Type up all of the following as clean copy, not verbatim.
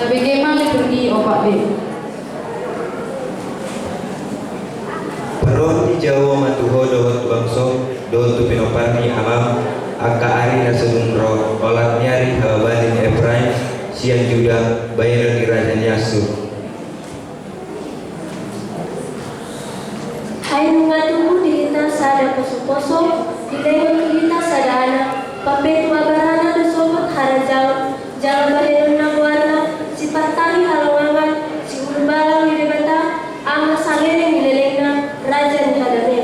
bagaimana pergi opak be? Paron di Jawa matuho dohot bangso dohot tupinoparni amam aka ari nasudungro olat nyari hababanin Efraim sian Juda bayaran di raja Yasur. Hai mengatumu dihita sada poso-poso dilewat kita sada anak pape tuagarana dosobot harajal jalan baheron nang warna si patani halawangan si ulbalang di debata ama salere milelena raja ni hadane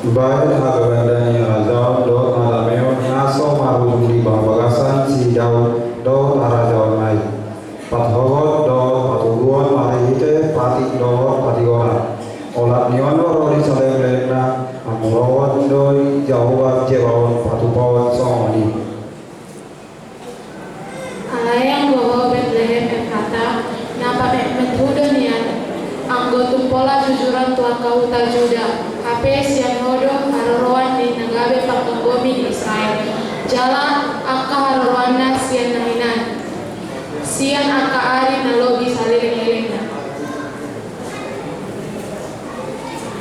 Bayan hagabandani raja do alameo naso maru di bagasan si Daud do araja mai pathogot do patuguan marihite pati do patigola olat niono rori salelena amurowat do jawa jewawon patupawon somani Alayang bawa Bethlehem Efrata napa methudo niat anggo tumpola jujuran tuan kauta Juda kape sian hodo haroroan di nagabe panggomi di Israel jalan aka haroroana sian nahinan sian aka ari nalogi saliling-lilingna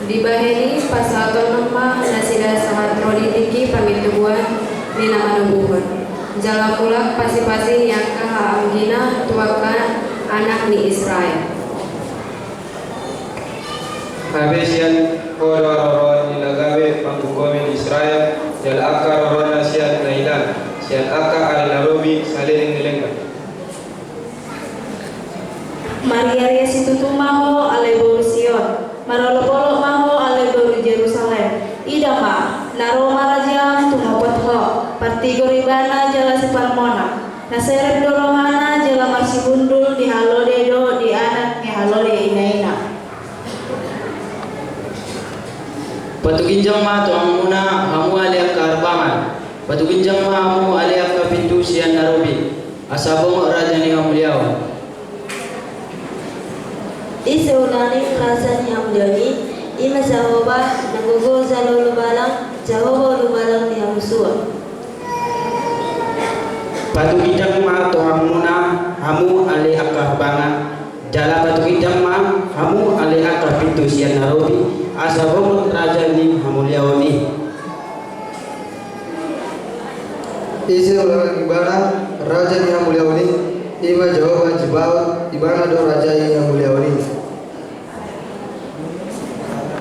Di baheni pasal tonoma nasida sahat roditiki pamitubuan di nama nubuhon jala pula pasi-pasi yang kaha anggina tuakan anak ni Israel. Habesian horor di lagabe pangkukomen Israel jal akar horona sian nailan sian aka ari narobi saliling nilengka Maria situtu maho ale baru Sion marolo-polo maho ale baru Jerusalem idama naroma raja tumapot ho partigo ribana jala siparmona naserep dorohana jala marsibundul di halode do di anak ni halode inaina Patuginjang ma to amuna hamu aliak karbaman. Patuginjang ma hamu aliak ka pintu sian narobi. Asabong raja ni hamuliaw. Iseulani kerajaan yang mulyani ima jawabah nagogo zalo lubalang jawabo lubalang di hamusua Patuginjang ma to hamuna hamu aliak karbangan. Jala patuginjang ma hamu aliak ka pintu sian narobi. Asabong raja ni hamuliaw ni. Isi ulang ibana raja yang mulia ini ima jawab jibal ibana do raja yang mulia ini